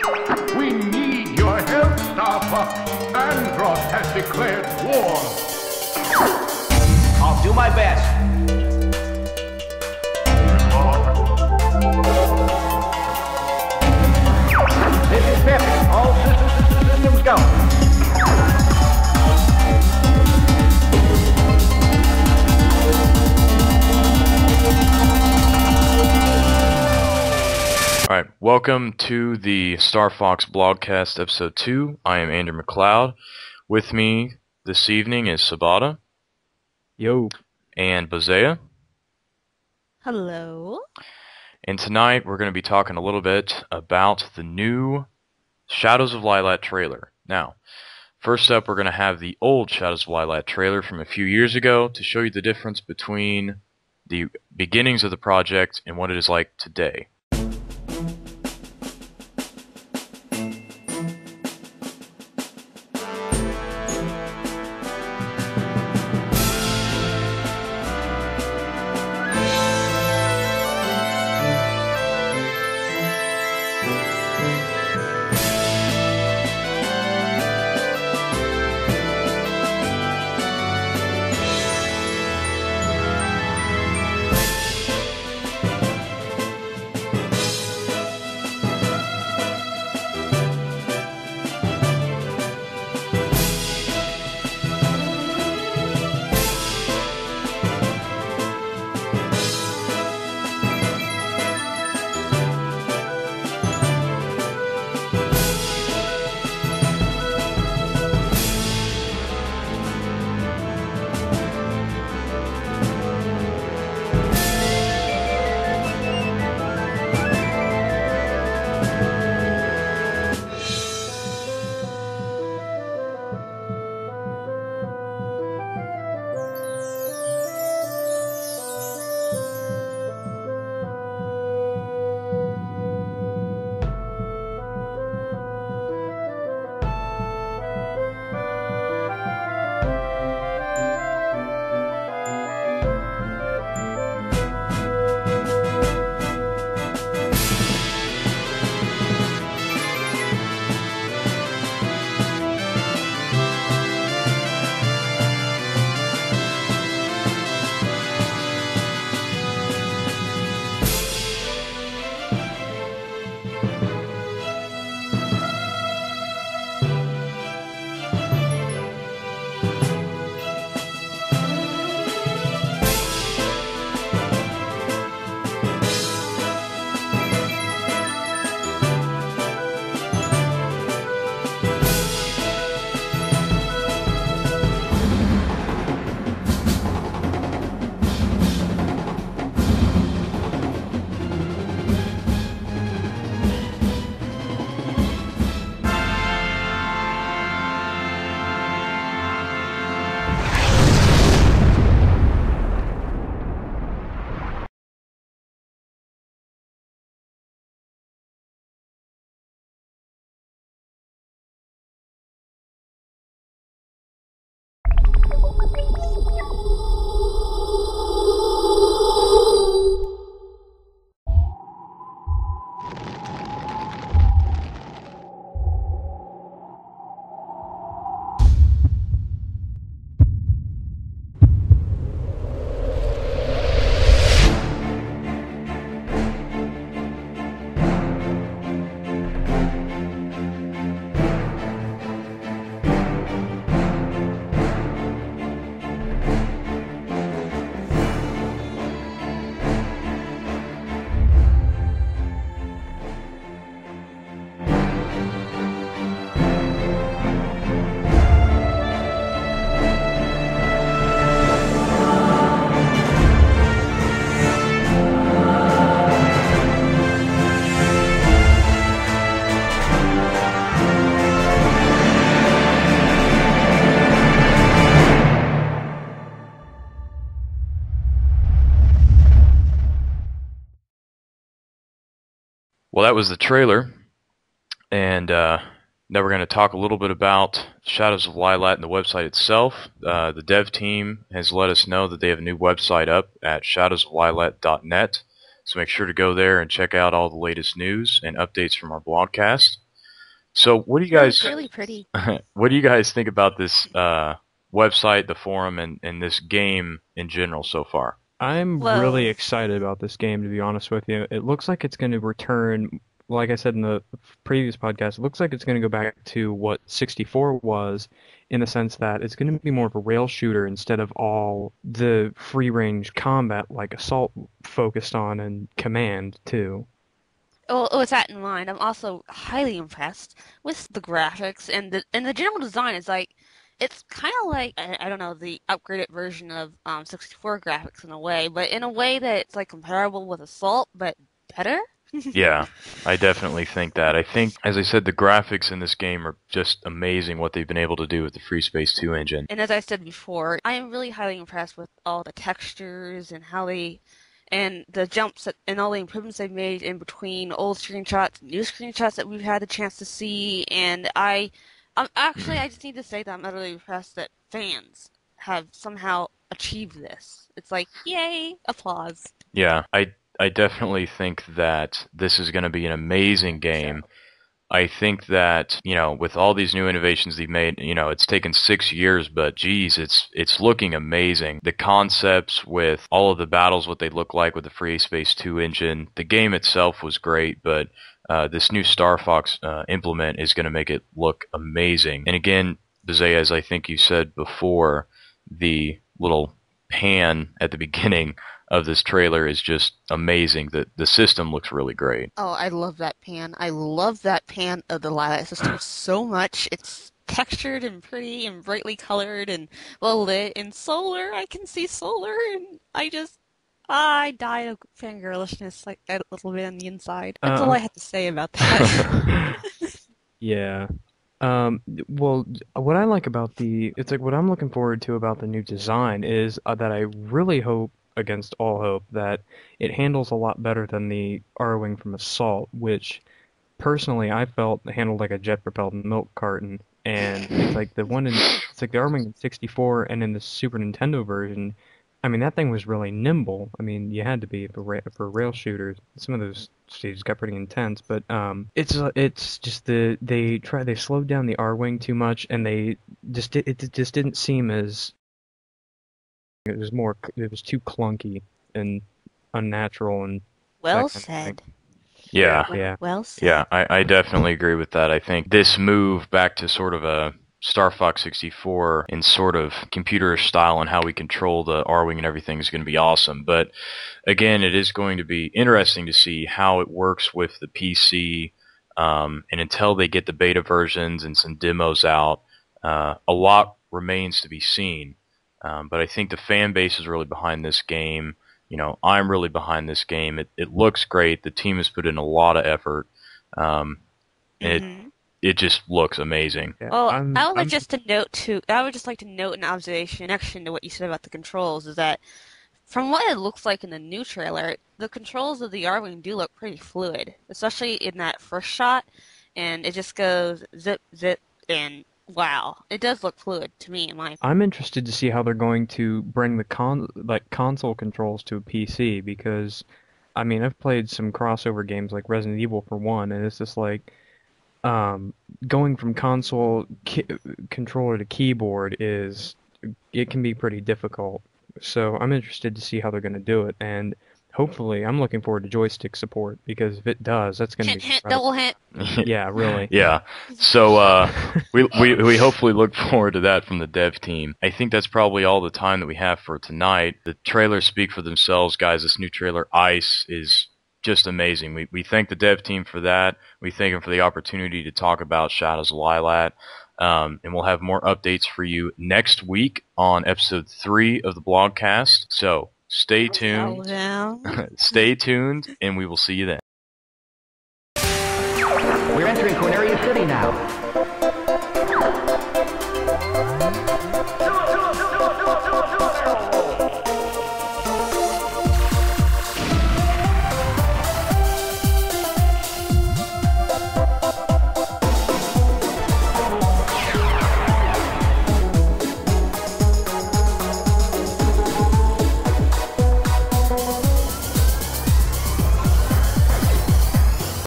We need your help, Star Fox. Andros has declared war. I'll do my best. This is Pip. All systems go. Alright, welcome to the Star Fox Blogcast Episode 2. I am Andrew McLeod. With me this evening is Sabata. Yo. And Bozea. Hello. And tonight we're going to be talking a little bit about the new Shadows of Lylat trailer. Now, first up we're going to have the old Shadows of Lylat trailer from a few years ago to show you the difference between the beginnings of the project and what it is like today. Well, that was the trailer, and now we're going to talk a little bit about Shadows of Lylat and the website itself. The dev team has let us know that they have a new website up at shadowsoflylat.net, so make sure to go there and check out all the latest news and updates from our blogcast. So what do you guys? It's really pretty. What do you guys think about this website, the forum, and this game in general so far? I'm really excited about this game, to be honest with you. It looks like it's going to return, like I said in the previous podcast, it looks like it's going to go back to what 64 was, in the sense that it's going to be more of a rail shooter instead of all the free-range combat like Assault focused on, and Command, too. Oh, with that in mind, I'm also highly impressed with the graphics and the general design is like, it's kind of like, I don't know, the upgraded version of 64 graphics in a way, but in a way that it's like comparable with Assault, but better? Yeah, I definitely think that. I think, as I said, the graphics in this game are just amazing, what they've been able to do with the FreeSpace 2 engine. And as I said before, I am really highly impressed with all the textures and how they, and the jumps and all the improvements they've made in between old screenshots, new screenshots that we've had the chance to see, and I just need to say that I'm utterly impressed that fans have somehow achieved this. It's like, yay, applause. Yeah, I definitely think that this is going to be an amazing game. I think that, with all these new innovations they've made, it's taken 6 years, but geez, it's looking amazing. The concepts with all of the battles, what they look like with the FreeSpace 2 engine, the game itself was great, but this new Star Fox implement is going to make it look amazing. And again, Bizet, as I think you said before, the little pan at the beginning of this trailer is just amazing. The system looks really great. Oh, I love that pan. I love that pan of the Lylat system so much. It's textured and pretty and brightly colored and well lit and solar. I can see solar and I die of fangirlishness like a little bit on the inside. That's all I have to say about that. Yeah. Well, what I like about what I'm looking forward to about the new design is that I really hope, against all hope, that it handles a lot better than the R-Wing from Assault, which personally I felt handled like a jet-propelled milk carton. And it's like the R-Wing in 64 and in the Super Nintendo version, I mean, that thing was really nimble. I mean, you had to be for rail shooters. Some of those stages got pretty intense, but it's just they slowed down the R-Wing too much, and it just didn't seem as, it was too clunky and unnatural and Well said. Yeah. Well said. Yeah, I definitely agree with that. I think this move back to sort of a Star Fox 64 in sort of computerish style and how we control the R-Wing and everything is going to be awesome. But again, it is going to be interesting to see how it works with the PC. And until they get the beta versions and some demos out, a lot remains to be seen. But I think the fan base is really behind this game. I'm really behind this game. It looks great. The team has put in a lot of effort. And it just looks amazing. Yeah, well, I would just like to note an observation in connection to what you said about the controls, is that from what it looks like in the new trailer, the controls of the R-Wing do look pretty fluid, especially in that first shot, and it just goes zip, zip, and wow. It does look fluid to me, in my opinion. I'm interested to see how they're going to bring the console controls to a PC, because, I mean, I've played some crossover games like Resident Evil for one, and it's just like, going from console controller to keyboard it can be pretty difficult. So I'm interested to see how they're going to do it, and hopefully I'm looking forward to joystick support, because if it does, that's going to be double hint. Yeah, really. Yeah. So we hopefully look forward to that from the dev team. I think that's probably all the time that we have for tonight. The trailers speak for themselves, guys. This new trailer, Ice, is just amazing. We thank the dev team for that. We thank them for the opportunity to talk about Shadows of Lylat. And we'll have more updates for you next week on episode 3 of the blogcast. So stay tuned. Stay tuned, and we will see you then. We're entering Corneria City now.